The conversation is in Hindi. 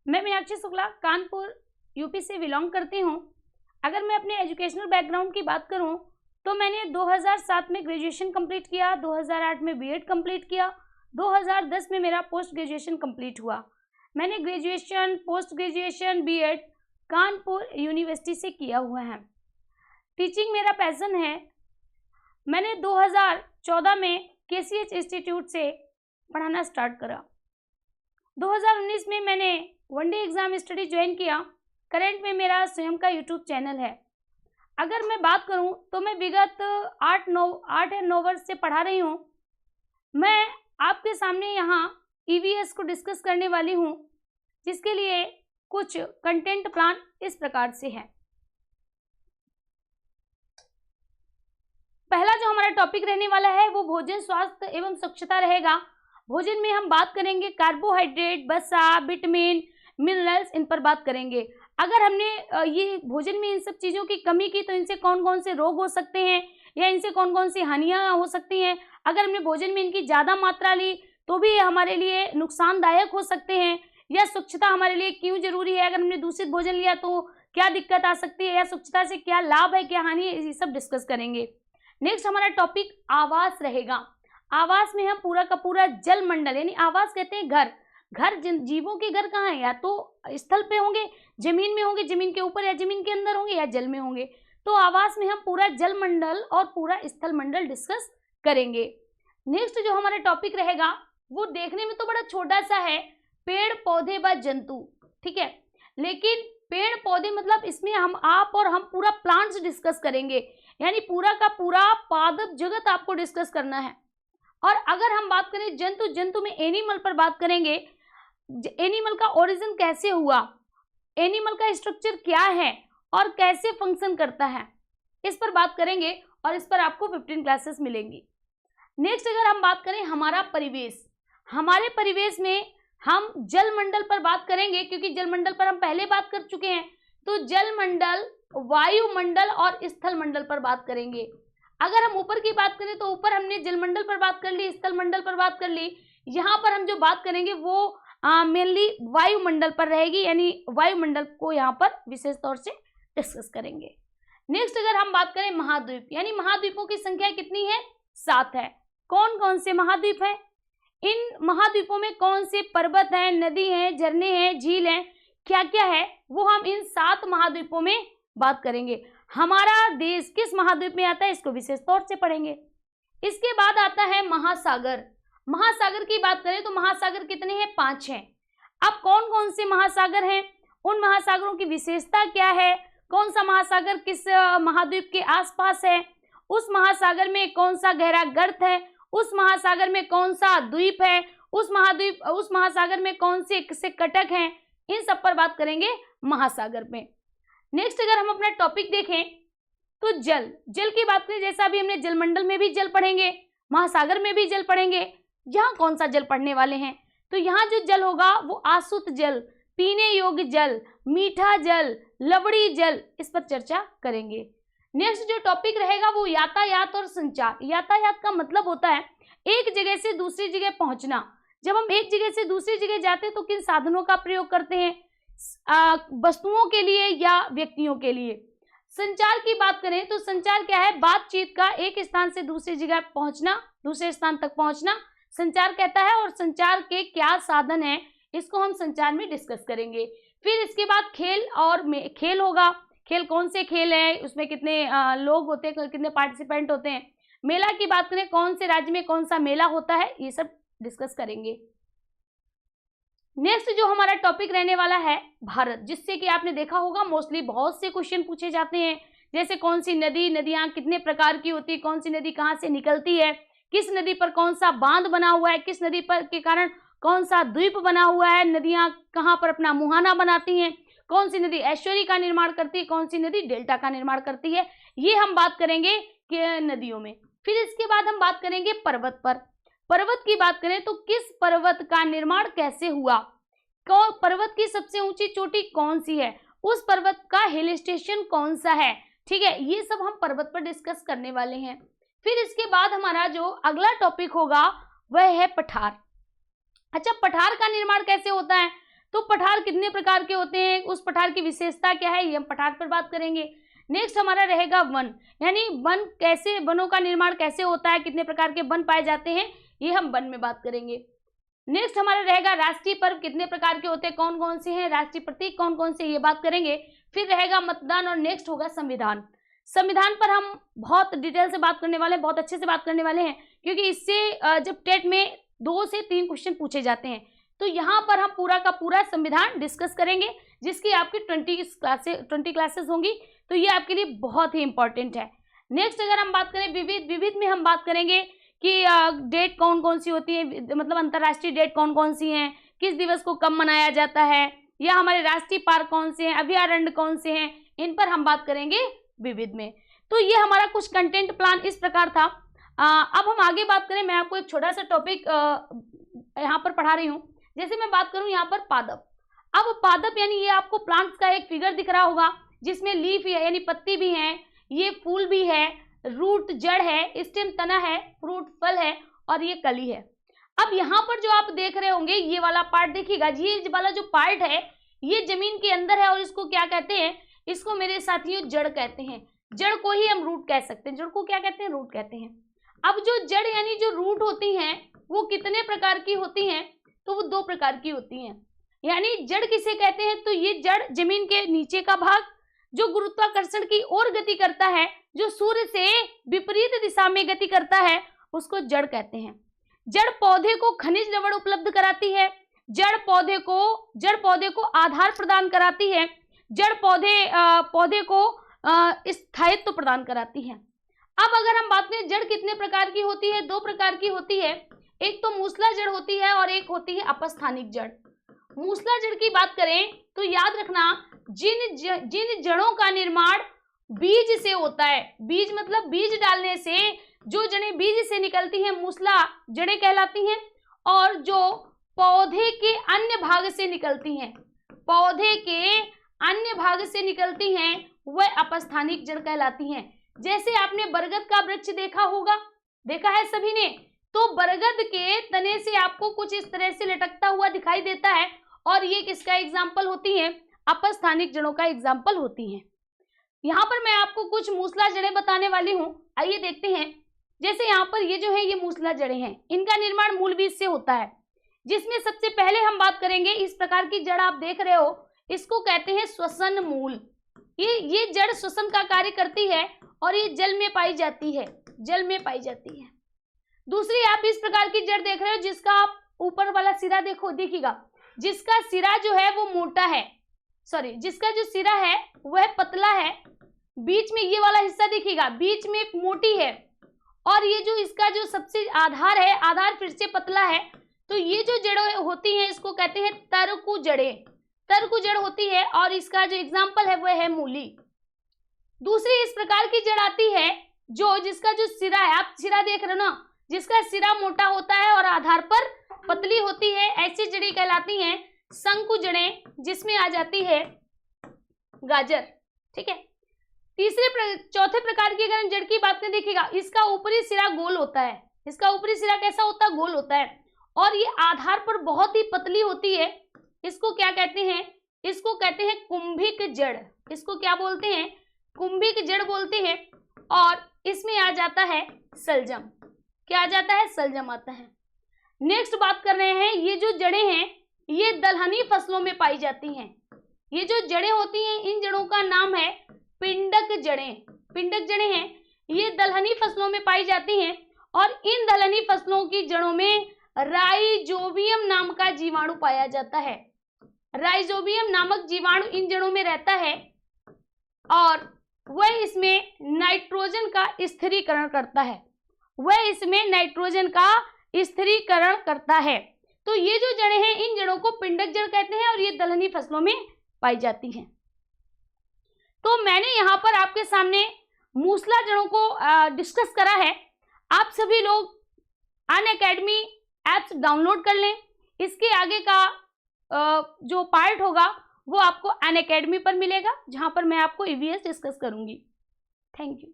मैं मीनाक्षी शुक्ला कानपुर यूपी से बिलोंग करती हूँ। अगर मैं अपने एजुकेशनल बैकग्राउंड की बात करूँ तो मैंने 2007 में ग्रेजुएशन कंप्लीट किया, 2008 में बीएड कंप्लीट किया, 2010 में मेरा पोस्ट ग्रेजुएशन कंप्लीट हुआ। मैंने graduation, post graduation, BEd Kanpur university से किया हुआ है। टीचिंग मेरा पैशन है। मैंने 2014 में केसीएच इंस्टीट्यूट से पढ़ाना स्टार्ट करा। 2019 में मैंने वनडे एग्ज़ाम स्टडी ज्वाइन किया। करंट में मेरा स्वयं का यूट्यूब चैनल है। अगर मैं बात करूं तो मैं विगत 8 या 9 वर्ष से पढ़ा रही हूं। मैं आपके सामने यहां ईवीएस को डिस्कस करने वाली हूं, जिसके लिए कुछ कंटेंट प्लान इस प्रकार से है। पहला जो हमारा टॉपिक रहने वाला है वो भोजन, स्वास्थ्य एवं स्वच्छता रहेगा। भोजन में हम बात करेंगे कार्बोहाइड्रेट, वसा, विटामिन, मिनरल्स, इन पर बात करेंगे। अगर हमने ये भोजन में इन सब चीज़ों की कमी की तो इनसे कौन कौन से रोग हो सकते हैं या इनसे कौन कौन सी हानियाँ हो सकती हैं। अगर हमने भोजन में इनकी ज़्यादा मात्रा ली तो भी हमारे लिए नुकसानदायक हो सकते हैं। या स्वच्छता हमारे लिए क्यों जरूरी है, अगर हमने दूषित भोजन लिया तो क्या दिक्कत आ सकती है, या स्वच्छता से क्या लाभ है, क्या हानि है, ये सब डिस्कस करेंगे। नेक्स्ट हमारा टॉपिक आवास रहेगा। आवास में हम पूरा का पूरा जल मंडल, यानी आवास कहते हैं घर। घर जीवों के घर कहाँ है, या तो स्थल पे होंगे, जमीन में होंगे, जमीन के ऊपर या जमीन के अंदर होंगे, या जल में होंगे। तो आवास में हम पूरा जल मंडल और पूरा स्थल मंडल डिस्कस करेंगे। नेक्स्ट जो हमारा टॉपिक रहेगा वो देखने में तो बड़ा छोटा सा है, पेड़ पौधे व जंतु, ठीक है। लेकिन पेड़ पौधे मतलब इसमें आप और हम पूरा प्लांट्स डिस्कस करेंगे, यानी पूरा का पूरा पादप जगत आपको डिस्कस करना है। और अगर हम बात करें जंतु, जंतु में एनिमल पर बात करेंगे। एनिमल का ओरिजिन कैसे हुआ, एनिमल का स्ट्रक्चर क्या है और कैसे फंक्शन करता है, इस पर बात करेंगे और इस पर आपको 15 क्लासेस मिलेंगी। नेक्स्ट अगर हम बात करें हमारा परिवेश, हमारे परिवेश में हम जल मंडल पर बात करेंगे, क्योंकि जल मंडल पर हम पहले बात कर चुके हैं। तो जल मंडल, वायुमंडल और स्थल मंडल पर बात करेंगे। अगर हम ऊपर की बात करें तो ऊपर हमने जल मंडल पर बात कर ली, स्थल मंडल पर बात कर ली। यहाँ पर हम जो बात करेंगे वो मेनली वायुमंडल पर रहेगी, यानी वायुमंडल को यहाँ पर विशेष तौर से डिस्कस करेंगे। नेक्स्ट अगर हम बात करें महाद्वीप, यानी महाद्वीपों की संख्या कितनी है, 7 है। कौन कौन से महाद्वीप हैं, इन महाद्वीपों में कौन से पर्वत हैं, नदी हैं, झरने हैं, झील हैं, क्या क्या है, वो हम इन 7 महाद्वीपों में बात करेंगे। हमारा देश किस महाद्वीप में आता है, इसको विशेष तौर से पढ़ेंगे। इसके बाद आता है महासागर। महासागर की बात करें तो महासागर कितने हैं, 5 हैं। अब कौन कौन से महासागर हैं, उन महासागरों की विशेषता क्या है, कौन सा महासागर किस महाद्वीप के आसपास है, उस महासागर में कौन सा गहरा गर्त है, उस महासागर में कौन सा द्वीप है, उस महासागर में कौन से कटक हैं, इन सब पर बात करेंगे महासागर में। नेक्स्ट अगर हम अपना टॉपिक देखें तो जल, जल की बात करें, जैसा अभी हमने जलमंडल में भी जल पढ़ेंगे, महासागर में भी जल पढ़ेंगे। यहाँ कौन सा जल पढ़ने वाले हैं, तो यहाँ जो जल होगा वो आसुत जल, पीने योग्य जल, मीठा जल, लवड़ी जल, इस पर चर्चा करेंगे। नेक्स्ट जो टॉपिक रहेगा वो यातायात और संचार। यातायात का मतलब होता है एक जगह से दूसरी जगह पहुंचना। जब हम एक जगह से दूसरी जगह जाते हैं तो किन साधनों का प्रयोग करते हैं, वस्तुओं के लिए या व्यक्तियों के लिए। संचार की बात करें तो संचार क्या है, बातचीत का एक स्थान से दूसरी जगह पहुंचना, दूसरे स्थान तक पहुंचना संचार कहता है। और संचार के क्या साधन हैं, इसको हम संचार में डिस्कस करेंगे। फिर इसके बाद खेल और खेल होगा, खेल कौन से खेल हैं, उसमें कितने लोग होते हैं, कितने पार्टिसिपेंट होते हैं। मेला की बात करें, कौन से राज्य में कौन सा मेला होता है, ये सब डिस्कस करेंगे। नेक्स्ट जो हमारा टॉपिक रहने वाला है भारत, जिससे कि आपने देखा होगा मोस्टली बहुत से क्वेश्चन पूछे जाते हैं। जैसे कौन सी नदी, नदियां कितने प्रकार की होती है, कौन सी नदी कहाँ से निकलती है, किस नदी पर कौन सा बांध बना हुआ है, किस नदी पर के कारण कौन सा द्वीप बना हुआ है, नदियां कहाँ पर अपना मुहाना बनाती हैं, कौन सी नदी एस्चुरी का निर्माण करती है, कौन सी नदी डेल्टा का निर्माण करती है, ये हम बात करेंगे कि नदियों में। फिर इसके बाद हम बात करेंगे पर्वत पर। पर्वत की बात करें तो किस पर्वत का निर्माण कैसे हुआ, पर्वत की सबसे ऊंची चोटी कौन सी है, उस पर्वत का हिल स्टेशन कौन सा है, ठीक है, ये सब हम पर्वत पर डिस्कस करने वाले हैं। फिर इसके बाद हमारा जो अगला टॉपिक होगा वह है पठार। अच्छा, पठार का निर्माण कैसे होता है, तो पठार कितने प्रकार के होते हैं, उस पठार की विशेषता क्या है, ये हम पठार पर बात करेंगे। नेक्स्ट हमारा रहेगा वन, यानी वन कैसे, वनों का निर्माण कैसे होता है, कितने प्रकार के वन पाए जाते हैं, ये हम वन में बात करेंगे। नेक्स्ट हमारा रहेगा राष्ट्रीय पर्व कितने प्रकार के होते हैं, कौन कौन से हैं, राष्ट्रीय प्रतीक कौन कौन से, ये बात करेंगे। फिर रहेगा मतदान और नेक्स्ट होगा संविधान। संविधान पर हम बहुत डिटेल से बात करने वाले हैं, बहुत अच्छे से बात करने वाले हैं, क्योंकि इससे जब टेट में 2 से 3 क्वेश्चन पूछे जाते हैं, तो यहाँ पर हम पूरा का पूरा संविधान डिस्कस करेंगे, जिसकी आपकी 20 क्लासेस होंगी, तो ये आपके लिए बहुत ही इंपॉर्टेंट है। नेक्स्ट अगर हम बात करें विविध में हम बात करेंगे कि डेट कौन कौन सी होती है, मतलब अंतर्राष्ट्रीय डेट कौन कौन सी हैं, किस दिवस को कब मनाया जाता है, या हमारे राष्ट्रीय पार्क कौन से हैं, अभयारण्य कौन से हैं, इन पर हम बात करेंगे विविध में। तो ये हमारा कुछ कंटेंट प्लान इस प्रकार था। अब हम आगे बात करें, मैं आपको एक छोटा सा टॉपिक यहाँ पर पढ़ा रही हूँ। जैसे मैं बात करूँ यहाँ पर पादप। अब पादप यानी ये आपको प्लांट्स का एक फिगर दिख रहा होगा, जिसमें लीफ है यानी पत्ती भी है, ये फूल भी है, रूट जड़ है, स्टेम तना है, फ्रूट फल है, और ये कली है। अब यहाँ पर जो आप देख रहे होंगे ये वाला पार्ट देखिएगा, ये वाला जो पार्ट है ये जमीन के अंदर है, और इसको क्या कहते हैं, इसको मेरे साथियों जड़ कहते हैं। जड़ को ही हम रूट कह सकते हैं, जड़ को क्या कहते हैं, रूट कहते हैं। अब जो जड़ यानी जो रूट होती हैं वो कितने प्रकार की होती हैं, तो वो 2 प्रकार की होती हैं। यानी जड़ किसे कहते हैं, तो ये जड़ जमीन के नीचे का भाग जो गुरुत्वाकर्षण की ओर गति करता है, जो सूर्य से विपरीत दिशा में गति करता है, उसको जड़ कहते हैं। जड़ पौधे को खनिज लवण उपलब्ध कराती है, जड़ पौधे को आधार प्रदान कराती है, जड़ पौधे को स्थायित्व प्रदान कराती है। अब अगर हम बात करें जड़ कितने प्रकार की होती है, 2 प्रकार की होती है। एक तो मूसला जड़ होती है और एक होती है अपस्थानिक जड़। मूसला जड़ की बात करें तो याद रखना, जिन जड़ों का निर्माण बीज से होता है, बीज मतलब बीज डालने से जो जड़ें बीज से निकलती हैं मूसला जड़ें कहलाती हैं, और जो पौधे के अन्य भाग से निकलती हैं, पौधे के अन्य भाग से निकलती हैं, वह अपस्थानिक जड़ कहलाती हैं। जैसे आपने बरगद का वृक्ष देखा होगा, देखा है सभी ने, तो बरगद के तने से आपको कुछ इस तरह से लटकता हुआ दिखाई देता है, और ये किसका एग्जाम्पल होती है, अपस्थानिक जड़ों का एग्जाम्पल होती हैं। यहाँ पर मैं आपको कुछ मूसला जड़ें बताने वाली हूँ, आइए देखते हैं। जैसे यहाँ पर ये जो है ये मूसला जड़ें हैं, इनका निर्माण मूल बीज से होता है, जिसमें सबसे पहले हम बात करेंगे इस प्रकार की जड़ आप देख रहे हो, इसको कहते हैं श्वसन मूल। ये जड़ श्वसन का कार्य करती है और ये जल में पाई जाती है, जल में पाई जाती है। दूसरी आप इस प्रकार की जड़ देख रहे हो, जिसका आप ऊपर वाला सिरा देखिएगा, जिसका सिरा जो है वो मोटा है, सॉरी जिसका जो सिरा है वह पतला है, बीच में ये वाला हिस्सा देखिएगा, बीच में एक मोटी है, और ये जो इसका जो सबसे आधार है, आधार फिर से पतला है। तो ये जो जड़ें होती हैं इसको कहते हैं तरकु जड़ें, तरकु जड़ होती है, और इसका जो एग्जाम्पल है वह है मूली। दूसरी इस प्रकार की जड़ आती है जिसका जो सिरा है, आप सिरा देख रहे हो ना, जिसका सिरा मोटा होता है और आधार पर पतली होती है, ऐसी जड़ें कहलाती हैं शंकु जड़ें, जिसमें आ जाती है गाजर। ठीक है। चौथे प्रकार की अगर हम जड़ की बात करें, देखिएगा इसका ऊपरी सिरा गोल होता है, इसका ऊपरी सिरा कैसा होता है, गोल होता है, और ये आधार पर बहुत ही पतली होती है। इसको क्या कहते हैं, इसको कहते हैं कुंभिक जड़। इसको क्या बोलते हैं, कुंभिक जड़ बोलते हैं। और इसमें आ जाता है सलजम। क्या आ जाता है, सलजम आता है। नेक्स्ट बात कर रहे हैं, ये जो जड़ें हैं ये दलहनी फसलों में पाई जाती हैं। ये जो जड़ें होती हैं इन जड़ों का नाम है पिंडक जड़ें। पिंडक जड़ें हैं, ये दलहनी फसलों में पाई जाती हैं, और इन दलहनी फसलों की जड़ों में राइजोबियम नाम का जीवाणु पाया जाता है। राइजोबियम नामक जीवाणु इन जड़ों में रहता है, और वह इसमें नाइट्रोजन का स्थिरीकरण करता है, वह इसमें नाइट्रोजन का स्थिरीकरण करता है। तो ये जो जड़ें हैं इन जड़ों को पिंडक जड़ कहते हैं, और ये दलहनी फसलों में पाई जाती हैं। तो मैंने यहाँ पर आपके सामने मूसला जड़ों को डिस्कस करा है। आप सभी लोग अनअकैडमी ऐप्स डाउनलोड कर लें। इसके आगे का जो पार्ट होगा वो आपको अनअकैडमी पर मिलेगा, जहाँ पर मैं आपको ईवीएस डिस्कस करूँगी। Thank you.